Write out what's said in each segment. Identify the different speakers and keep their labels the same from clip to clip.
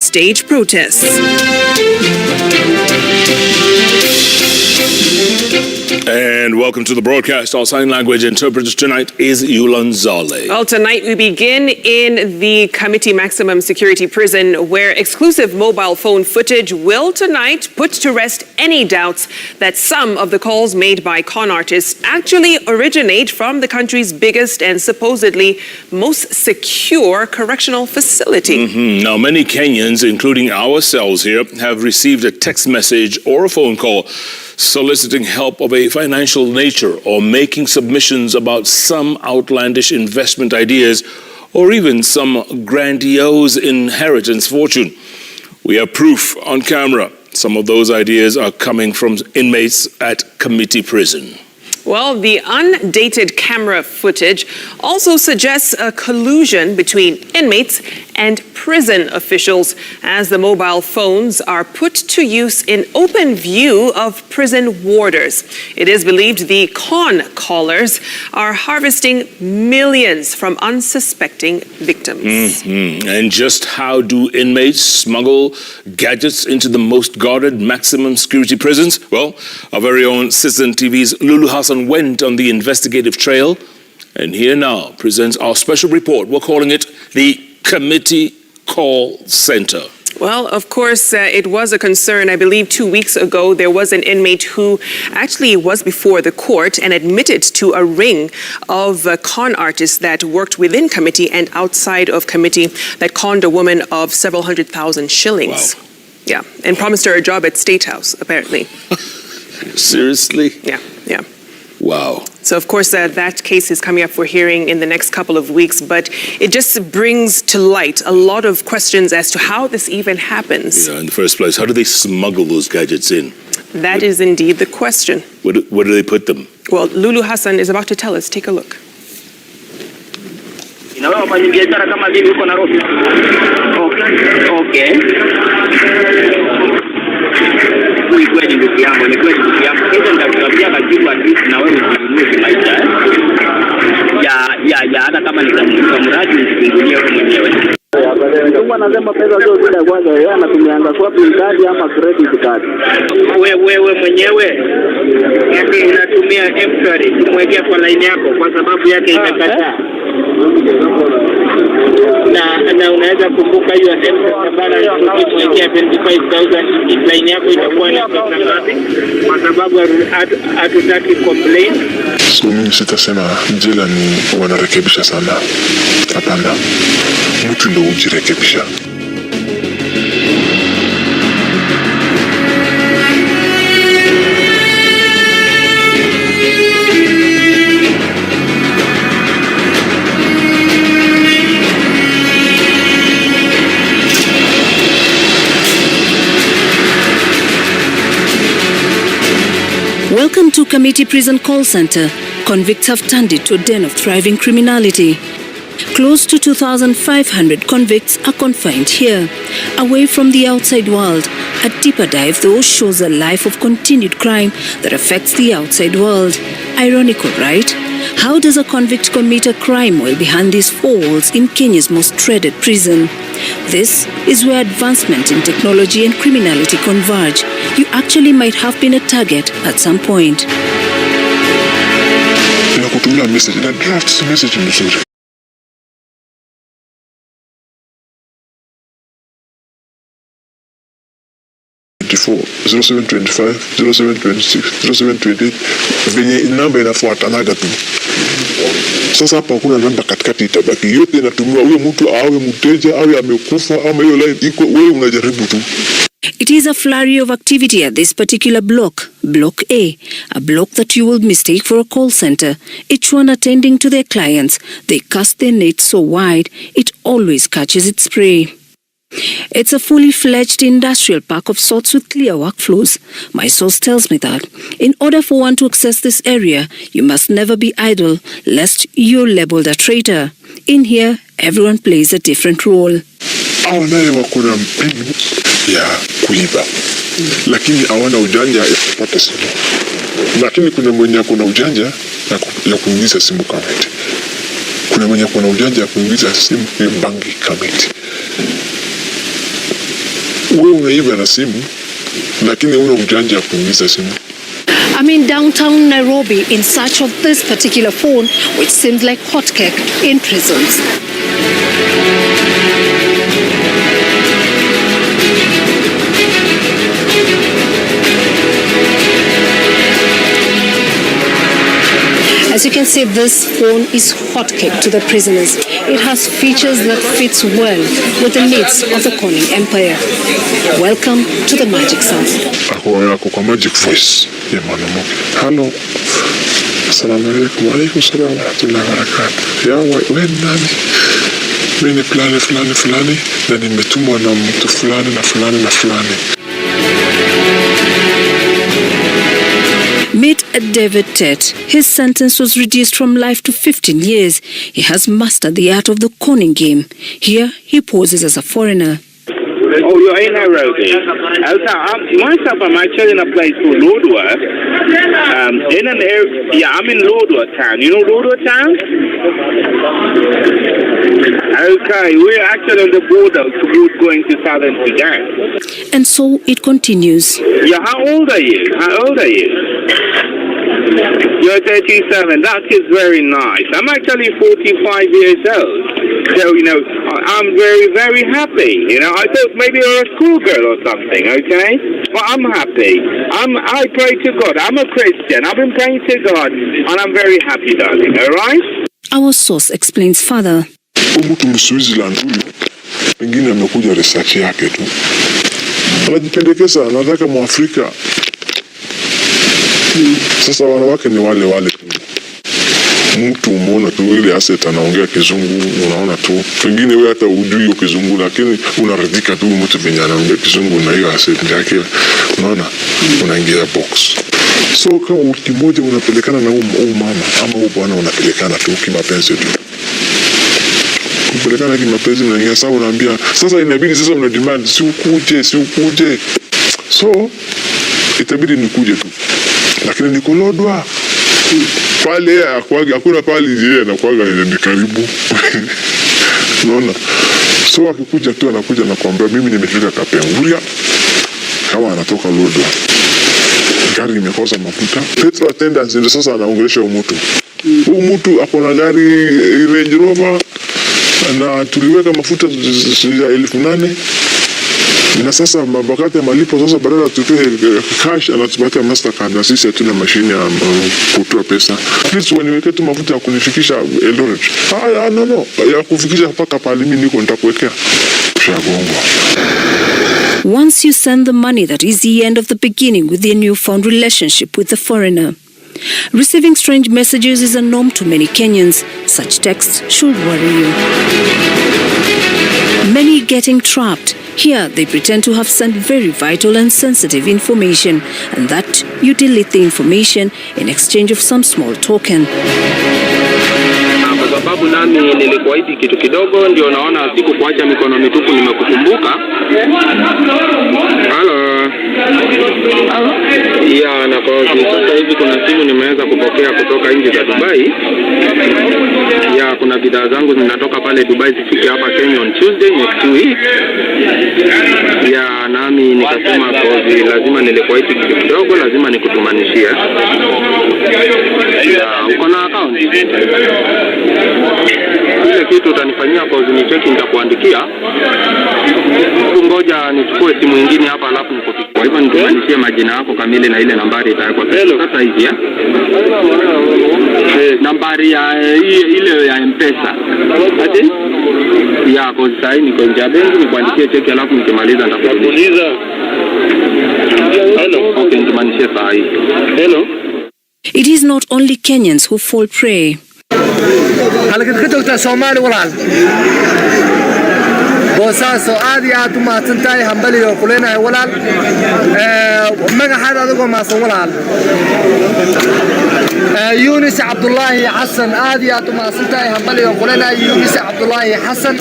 Speaker 1: stage protests.
Speaker 2: And welcome to the broadcast. Our sign language interpreter tonight is Yulan Zale.
Speaker 1: Well, tonight we begin in the Kamiti Maximum Security Prison, where exclusive mobile phone footage will tonight put to rest any doubts that some of the calls made by con artists actually originate from the country's biggest and supposedly most secure correctional facility.
Speaker 2: Now, many Kenyans, including ourselves here, have received a text message or a phone call soliciting help of a financial nature or making submissions about some outlandish investment ideas or even some grandiose inheritance fortune. We have proof on camera. Some of those ideas are coming from inmates at Kamiti Prison.
Speaker 1: Well, the undated camera footage also suggests a collusion between inmates and prison officials as the mobile phones are put to use in open view of prison warders. It is believed the con callers are harvesting millions from unsuspecting victims.
Speaker 2: And just how do inmates smuggle gadgets into the most guarded maximum security prisons? Well, our very own Citizen TV's Lulu Hassan went on the investigative trail, and here now presents our special report. We're calling it the Kamiti Call Center.
Speaker 1: Well, of course, it was a concern. I believe 2 weeks ago, there was an inmate who actually was before the court and admitted to a ring of con artists that worked within Kamiti and outside of Kamiti that conned a woman of several 100,000 shillings.
Speaker 2: Wow.
Speaker 1: Yeah, and promised her a job at State House, apparently.
Speaker 2: Seriously?
Speaker 1: Yeah.
Speaker 2: Wow.
Speaker 1: So, of course, that case is coming up for hearing in the next couple of weeks, but it just brings to light a lot of questions as to how this even happens.
Speaker 2: Yeah, in the first place, how do they smuggle those gadgets in?
Speaker 1: That is indeed the question.
Speaker 2: Where do they put them?
Speaker 1: Well, Lulu Hassan is about to tell us. Take a look.
Speaker 3: Okay. Hata kama ni kwa mradi usifungulie wewe mwenyewe. Mungu anasema pesa sio zile kwanza, yeye anatumianga shopping card ama credit card. Wewe mwenyewe unatumia M-Shwari kumwekea kwa line yako kwa sababu yake imekataa. Na unaweza kumbuka hiyo M-Pesa balance ukimwekea 25,000 line yako itakuwa ni pesa ngapi? Kwa sababu hatutaki complaint.
Speaker 4: So mimi sitasema jela ni wanarekebisha sana. Hapana. Mtu ndio ujirekebisha.
Speaker 5: Welcome to Kamiti Prison Call Center. Convicts have turned it to a den of thriving criminality. Close to 2,500 convicts are confined here, away from the outside world. A deeper dive, though, shows a life of continued crime that affects the outside world. Ironical, right? How does a convict commit a crime while behind these four walls in Kenya's most dreaded prison? This is where advancement in technology and criminality converge. You actually might have been a target at some point.
Speaker 4: Nakutumia message na draft message mzuri. '24, 0725, 0726, 0728 venye namba inafuatanaga tu. Sasa hapa kuna namba katikati itabaki, yote inatumiwa huyo mtu awe mteja awe amekufa ama hiyo line iko wewe unajaribu tu.
Speaker 5: It is a flurry of activity at this particular block, Block A block that you will mistake for a call center. Each one attending to their clients. They cast their net so wide, it always catches its prey. It's a fully fledged industrial park of sorts with clear workflows. My source tells me that in order for one to access this area, you must never be idle, lest you're labeled a traitor. In here, everyone plays a different role.
Speaker 4: Hao naye wako na mbinu ya kuiba, lakini hawana ujanja ya kupata simu. Lakini kuna mwenye kuna ujanja ya kuingiza simu Kamiti. Kuna mwenye kuna ujanja ya kuingiza simu ya banki Kamiti. wewe unaiba na simu lakini una ujanja ya kuingiza simu.
Speaker 5: I'm in downtown Nairobi in search of this particular phone, which seems like hotcake in prisons. As you can see, this phone is hotcake to the prisoners. It has features that fits well with the needs of the conning empire. Welcome to the magic sound.
Speaker 4: Ako kwa magic voice ya mwanamke. Hello. Assalamu alaikum. Wa alaikum salam wa rahmatullahi wa barakatuh. Ya wewe nani? Mimi ni fulani na nimetumwa na mtu fulani na fulani.
Speaker 5: Meet David Tet. His sentence was reduced from life to 15 years. He has mastered the art of the conning game. Here, he poses as a foreigner.
Speaker 3: Oh, you're in Nairobi. Myself, I'm actually in a place called Lodwar. In an area, I'm in Lodwar town. You know Lodwar town? Okay, we're actually on the border towards going to southern Sudan.
Speaker 5: And so it continues.
Speaker 3: Yeah, how old are you? You're 37. That is very nice. I'm actually 45 years old. So, I'm very, very happy. I thought maybe you're a schoolgirl or something, okay? But I'm happy. I pray to God. I'm a Christian. I've been praying to God, and I'm very happy, darling, all right?
Speaker 5: Our source explains further.
Speaker 4: Mtu Switzerland huyu pengine amekuja research yake tu. Anajipendekeza, anataka Mwafrika. Sasa wanawake ni wale tu. Mtu umeona tu ile asset anaongea kizungu, unaona tu. Pengine wewe hata hujui hiyo kizungu lakini unaridhika tu mtu venye anaongea kizungu na hiyo asset yake. Unaona? Unaingia box. So kama wiki moja unapelekana na huyu mama ama huyu bwana unapelekana tu kimapenzi tu. Kupelekana kimapenzi mnaingia sawa, unaambia sasa inabidi sasa una demand si ukuje. So itabidi nikuje tu. Lakini niko Lodwar. Pale hakuna pale yeye anakuaga ni karibu. Unaona? So akikuja tu anakuja na kuambia mimi nimefika Kapenguria. Kama anatoka Lodwar. Gari imekosa mafuta. Petrol attendant ndio sasa anaongelesha mtu. Huyu mtu ako na gari Range Rover na tuliweka mafuta ya 8,000 na sasa wakati ya malipo sasa badala tutoe cash anatupatia Mastercard na sisi hatuna mashine ya kutoa pesa. Please waniweke tu mafuta ya kunifikisha Eldoret. No, ya kufikisha mpaka pale mimi niko nitakuwekea. Shagongwa.
Speaker 5: Once you send the money, that is the end of the beginning with your newfound relationship with the foreigner. Receiving strange messages is a norm to many Kenyans. Such texts should worry you. Many getting trapped. Here, they pretend to have sent very vital and sensitive information, and that you delete the information in exchange of some small token.
Speaker 6: Kwa sababu nami nilikuahidi kitu kidogo, ndio naona siku kuacha mikono mitupu, nimekukumbuka. Halo. Ya, na kwa sasa hivi kuna simu nimeweza kupokea kutoka nje za Dubai. Ya, kuna bidhaa zangu zinatoka pale Dubai zifike hapa Kenya on Tuesday next week. Ya, nami nikasema kozi lazima nilikuahidi kitu kidogo, lazima nikutumanishie. Ya, uko na account? Ile kitu utanifanyia kozi ni cheki nitakuandikia. Ngoja nichukue simu nyingine hapa alafu nikupigie. Kwa hivyo nitumanishie majina yako kamili na ile nambari itawekwa sasa hivi ya. Nambari ya ile ya M-Pesa. Ati? Ya kozi sahi niko nje ya benki, nikuandikie cheki alafu nikimaliza nitakuuliza. Hello. Okay, nitumanishie sahi. Hello.
Speaker 5: It is not only Kenyans who fall prey.
Speaker 7: halkaad ka joogtaa Soomaali walaal boosaaso aad iyo aad u mahadsantahay hambaliyo kuleenahay walaal magaxaada adigoo mahadsan walaal Yunus Abdullahi Hassan aad iyo aad u mahadsantahay hambaliyo kuleenahay Yunus Abdullahi Hassan.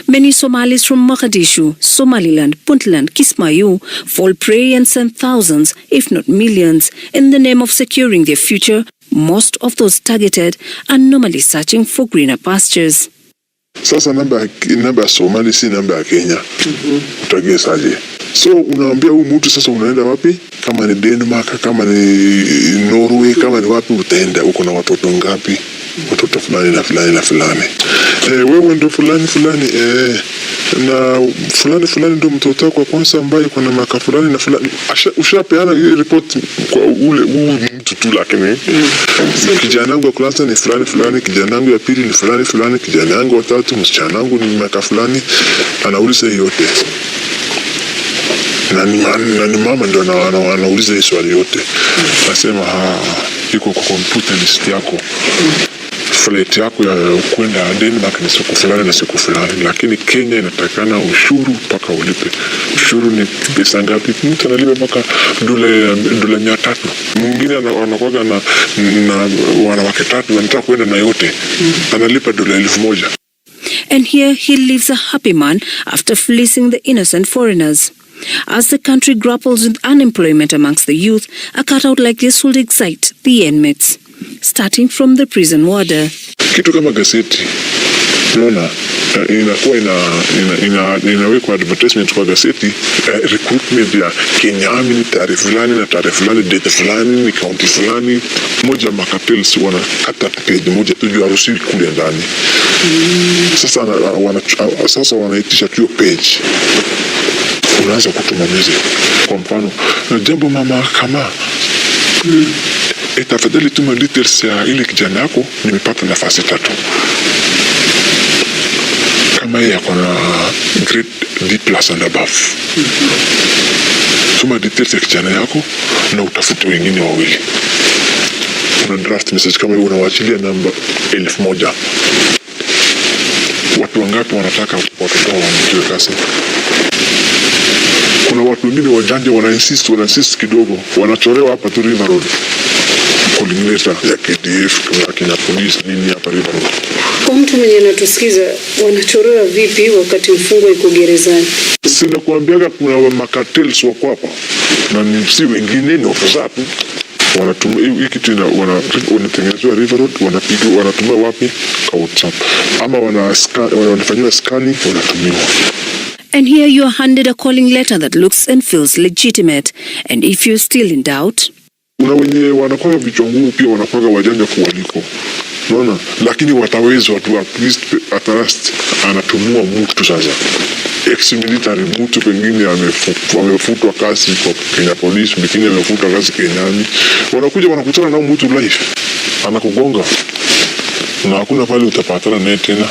Speaker 5: Many Somalis from Mogadishu, Somaliland, Puntland, Kismayu fall prey and send thousands, if not millions, in the name of securing their future. Most of those targeted are normally searching for greener pastures.
Speaker 4: Sasa namba ya Somali si namba ya Kenya. Utagesaje? So unaambia huyu mtu sasa unaenda wapi? Kama ni Denmark, kama ni Norway, kama ni wapi utaenda? Uko na watoto ngapi? Watoto fulani na fulani na fulani. Wewe ndo fulani fulani, na fulani ndo mtoto wako kwanza ambaye kuna miaka fulani na fulani. Ushapeana hiyo report kwa ule mtu tu, lakini kijana wangu wa kwanza ni fulani, kijana wangu ya pili ni fulani, kijana wangu wa tatu, msichana wangu ni miaka fulani. Anauliza yote. Na ni mama ndo anauliza hiyo swali yote. Nasema iko kwa computer list yako. Flight yako ya kwenda Denmark ni siku fulani na siku fulani, lakini Kenya inatakana ushuru mpaka ulipe. Ushuru ni pesa ngapi? Mtu analipa mpaka dola 300. Mwingine anakuwa na wanawake 3 anataka kwenda na yote. Analipa dola 1000.
Speaker 5: And here he lives a happy man after fleecing the innocent foreigners. As the country grapples with unemployment amongst the youth, a cutout like this would excite the inmates, starting from the prison warder.
Speaker 4: Kitu kama gazeti, unaona, inakuwa inawekwa advertisement kwa gazeti, recruitment ya Kenyami ni tarehe fulani na tarehe fulani, date fulani ni county fulani. Moja makapels wanakata page moja tu juu haruhusiwi kule ndani. Sasa wanaitisha tu page. Unaanza kutuma message. Kwa mfano, jambo mama kama tafadhali tuma details ya ile kijana yako, nimepata nafasi 3. Kama yeye ako na grade D+ and above. Tuma details ya kijana yako na utafute wengine 2. Una draft message kama hiyo, unawachilia namba 1000. Watu wangapi wanataka watoto wao wamtiwe kazi? Kuna watu wengine wajanja wana insist kidogo, wanachorewa hapa tu River Road. Coordinator ya KDF kwa Kenya Police nini hapa River Road.
Speaker 8: Kwa mtu mwenye anatusikiza, wanachorewa vipi wakati mfungwa yuko gerezani?
Speaker 4: Sina kuambiaga kuna makatels wako hapa. Na ni si wengine ni officers. Wanatumia hii kitu wanatengenezwa River Road, wanatumia wapi? Kwa WhatsApp. Ama wanafanywa scanning, wanatumiwa.
Speaker 5: And here you are handed a calling letter that looks and feels legitimate. And if you're still in doubt,
Speaker 4: kuna wenye wanakuwa vichwa ngumu pia, wanakuwa wajanja kuwaliko. Unaona? Lakini watawezwa tu, at last anatumua mtu sasa. Ex-military mtu pengine amefutwa kazi kwa Kenya Police, mwingine amefutwa kazi Kenyani. Wanakuja wanakutana na mtu live. Anakugonga. Na hakuna pale utapatana naye tena.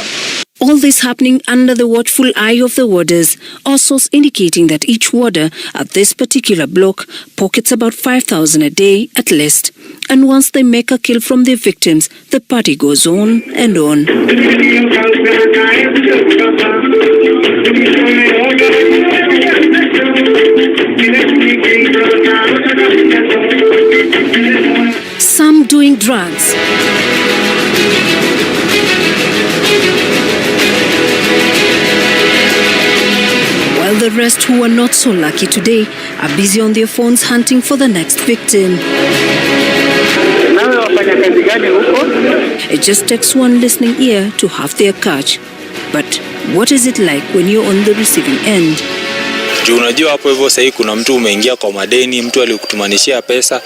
Speaker 5: all this happening under the watchful eye of the warders, also indicating that each warder at this particular block pockets about 5,000 a day at least. And once they make a kill from their victims, the party goes on and on. Some doing drugs. While the rest who are not so lucky today are busy on their phones hunting for the next victim. It just takes one listening ear to have their catch. But what is it like when you're on the receiving end?
Speaker 9: Juu unajua hapo hivyo sasa kuna mtu umeingia kwa madeni, mtu alikutumanishia pesa,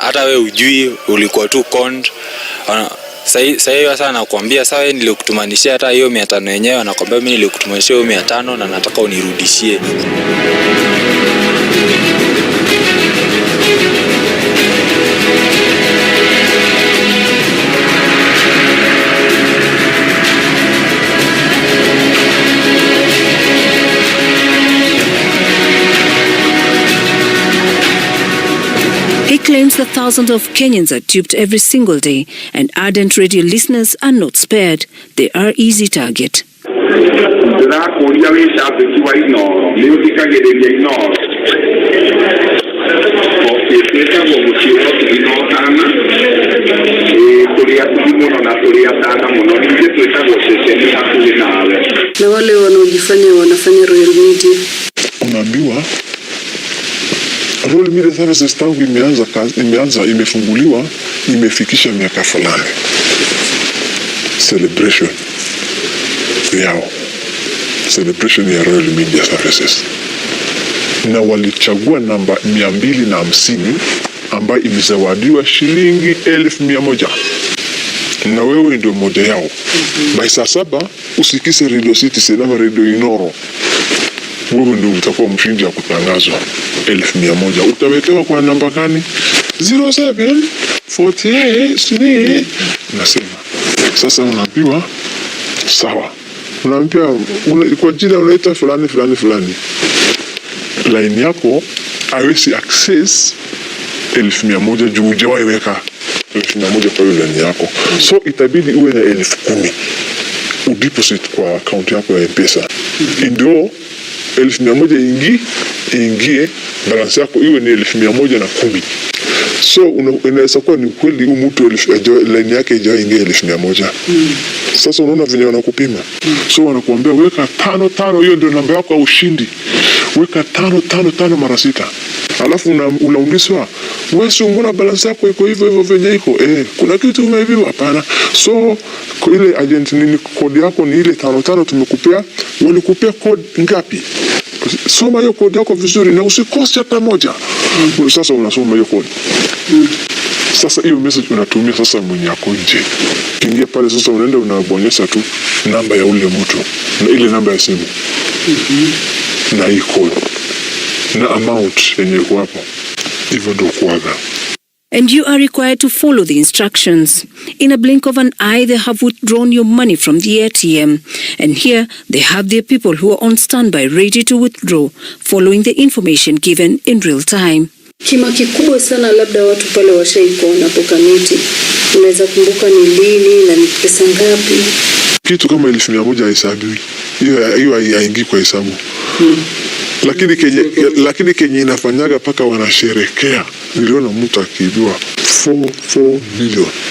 Speaker 9: hata wewe ujui, ulikuwa tu conned. Sasa hiyo sasa anakuambia sawa, nilikutumanishia hata hiyo 500 yenyewe, anakuambia mimi nilikutumanishia hiyo 500 na nataka unirudishie.
Speaker 5: He claims that thousands of Kenyans are duped every single day, and ardent radio listeners are not spared. They are easy target.
Speaker 8: Na wale wanaojifanya wanafanya Royal Media,
Speaker 4: unaambiwa Royal Media Services tangu imefunguliwa imefikisha miaka fulani. Celebration ya Royal Media Services. na walichagua namba 250 ambayo imezawadiwa shilingi 1,100 na wewe ndio moja yao. By saa 7 usikise Radio Citizen ama Radio Inoro, wewe ndio utakuwa mshindi wa kutangazwa 1,100. Utawekewa kwa namba gani? 0748 nasema. Sasa unaambiwa sawa, unaambiwa kwa jina unaita fulani fulani fulani, line yako haiwezi access 1,100 juu hujawahi weka 1,100 kwa hiyo line yako, so itabidi uwe na 10,000 udeposit kwa account yako ya M-Pesa ndio 1,100 ingie balance yako iwe ni 1,110. So inaweza kuwa ni kweli huyu mtu line yake haijaingia 1,100. Sasa unaona venye wanakupima. So wanakuambia weka 5 hiyo ndio namba yako ya ushindi. Weka 5 mara 6. Alafu unaulizwa wewe si umeona balance yako iko hivyo venye iko? Kuna kitu umeibiwa? Hapana. So kwa ile agent nini code yako ni ile 5 tumekupea. Walikupea code ngapi? Soma hiyo code yako vizuri na usikose hata moja. Sasa unasoma hiyo code. Sasa hiyo message unatumia sasa mwenye yako nje. Kingia pale sasa unaenda unabonyeza tu namba ya ule mtu na ile namba ya simu. Na hii code na amount yenye iko hapo. Hivyo ndio kuaga.
Speaker 5: And you are required to follow the instructions. In a blink of an eye, they have withdrawn your money from the ATM. And here, they have their people who are on standby, ready to withdraw, following the information given in real time.
Speaker 8: Kima kikubwa sana labda watu pale washaikuona kwa Kamiti. Unaweza kumbuka ni lini na ni pesa ngapi?
Speaker 4: Kitu kama 1,100 haisabiwi. Hiyo haingii kwa hesabu. Lakini kenye inafanyaga paka wanasherekea. Niliona mtu akiibiwa 4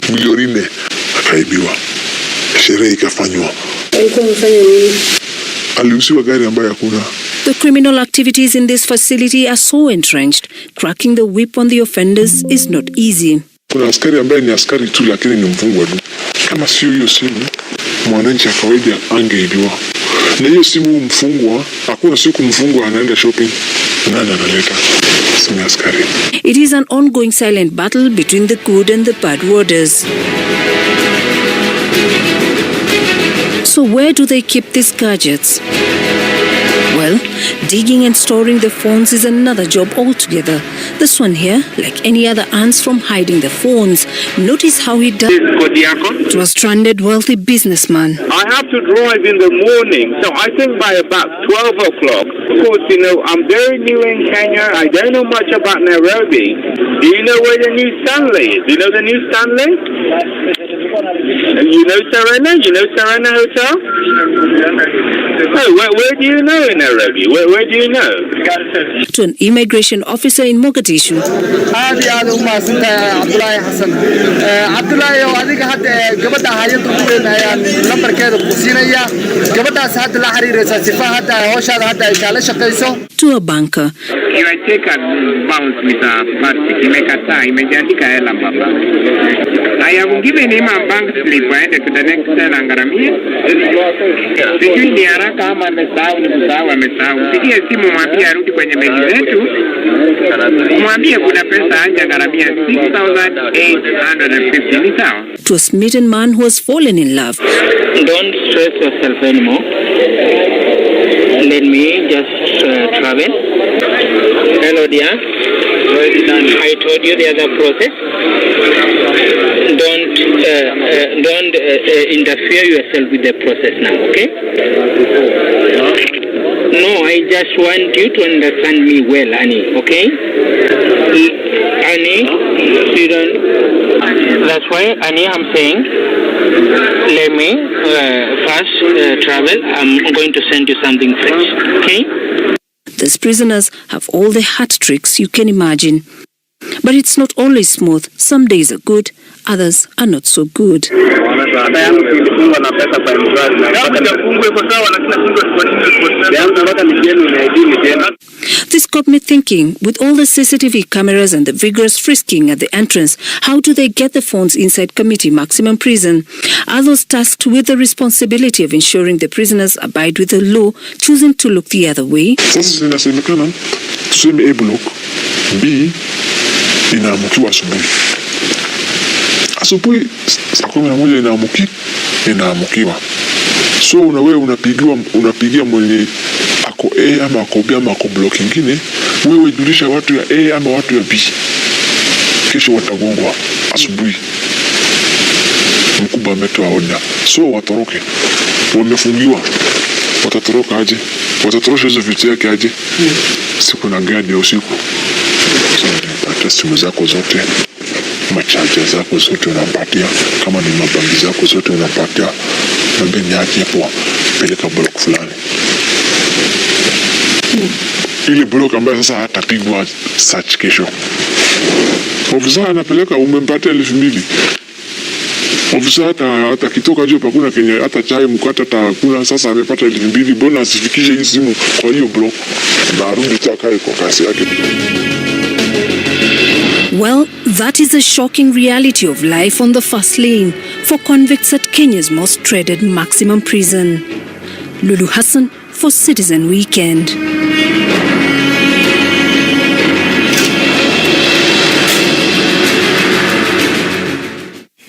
Speaker 4: milioni 4 akaibiwa. Sherehe ikafanywa.
Speaker 8: Alikuwa amefanya nini?
Speaker 4: Aliuziwa gari ambayo hakuna.
Speaker 5: The criminal activities in this facility are so entrenched, cracking the whip on the offenders is not easy.
Speaker 4: Kuna askari ambaye ni askari tu lakini ni mfungwa tu. Kama sio hiyo simu, mwananchi wa kawaida angeibiwa. Na hiyo simu mfungwa, hakuna siku mfungwa anaenda shopping. Nani analeta simu ya askari?
Speaker 5: It is an ongoing silent battle between the good and the bad warders. So where do they keep these gadgets? Well, digging and storing the phones is another job altogether. This one here, like any other, earns from hiding the phones. Notice how he does it to a stranded wealthy businessman.
Speaker 6: I have to drive in the morning, so I think by about 12 o'clock. Of course, I'm very new in Kenya. I don't know much about Nairobi. Do you know where the new Stanley is? Do you know the new Stanley? You know Serena? You know Serena Hotel? Oh, where do you know in Nairobi? Where do you know?
Speaker 5: To an immigration officer in Mogadishu. To a banker.
Speaker 6: I have given him a bank slip aende to the next cell angaramie. Sijui ni haraka ama amesahau. Pigie simu mwambie arudi kwenye benki zetu. Mwambie kuna pesa anja angaramia 6,850 ni sawa.
Speaker 5: To a smitten man who has fallen in love.
Speaker 10: Don't stress yourself anymore. Let me just travel. Hello dear. I told you the other process. Don't interfere yourself with the process now, okay? No, I just want you to understand me well, Annie, okay? Annie, you don't... That's why, Annie, I'm saying, let me first travel. I'm going to send you something fresh, okay?
Speaker 5: These prisoners have all the hat tricks you can imagine. But it's not always smooth. Some days are good, others are not so good. This got me thinking, with all the CCTV cameras and the vigorous frisking at the entrance, how do they get the phones inside Kamiti Maximum Prison? Are those tasked with the responsibility of ensuring the prisoners abide with the law, choosing to look the other way?
Speaker 4: Sasa zinasemekana tuseme A block, B inaamukiwa asubuhi. Asubuhi saa 11 inaamukiwa. So wewe unapigia mwenye ako A ama ako B ama ako block ingine, wewe julisha watu ya A ama watu ya B. Kesho watagongwa asubuhi. Mkubwa ametoa order. So watoroke. Wamefungiwa. Watatoroka aje? Watatorosha hizo vitu yake aje? Siku na gadi ya usiku. So unapata simu zako zote, machaja zako zote unapatia, kama ni mabangi zako zote unapatia, na mbeni yake hapo peleka block fulani. Ile block ambayo sasa hatapigwa search kesho. Ofisa anapeleka umempatia 2,000. Ofisa hata kitoka juu pakuna Kenya hata chai mkata takuna, sasa amepata 2,000, bona asifikishe hii simu kwa hiyo block na arudi chakae kwa kasi yake.
Speaker 5: Well, that is a shocking reality of life on the first lane for convicts at Kenya's most dreaded maximum prison. Lulu Hassan for Citizen Weekend.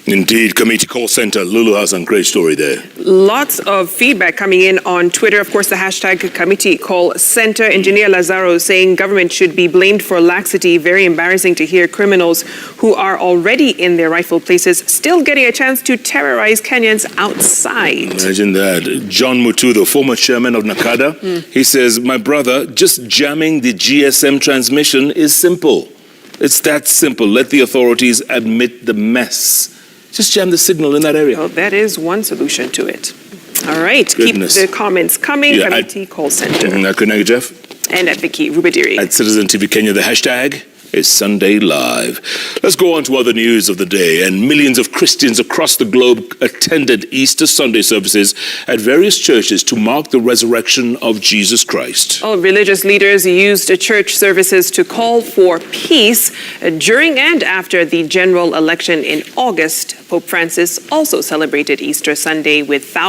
Speaker 2: Indeed, Kamiti Call Center, Lulu Hassan, great story there.
Speaker 1: Lots of feedback coming in on Twitter. Of course, the hashtag Kamiti Call Center. Engineer Lazaro saying government should be blamed for laxity. Very embarrassing to hear criminals who are already in their rightful places still getting a chance to terrorize Kenyans outside.
Speaker 2: Imagine that. John Mutu, the former chairman of NACADA, he says, my brother, just jamming the GSM transmission is simple. It's that simple. Let the authorities admit the mess. Just jam the signal in that area.
Speaker 1: Well, that is one solution to it. All right.
Speaker 2: Goodness.
Speaker 1: Keep the comments coming.
Speaker 2: Yeah,
Speaker 1: Kamiti Call Center.
Speaker 2: Good night, Jeff.
Speaker 1: And at Vicky Rubadiri.
Speaker 2: At Citizen TV Kenya, the hashtag is Sunday Live. Let's go on to other news of the day. And millions of Christians across the globe attended Easter Sunday services at various churches to mark the resurrection of Jesus Christ.
Speaker 1: All religious leaders used church services to call for peace during and after the general election in August. Pope Francis also celebrated Easter Sunday with thousands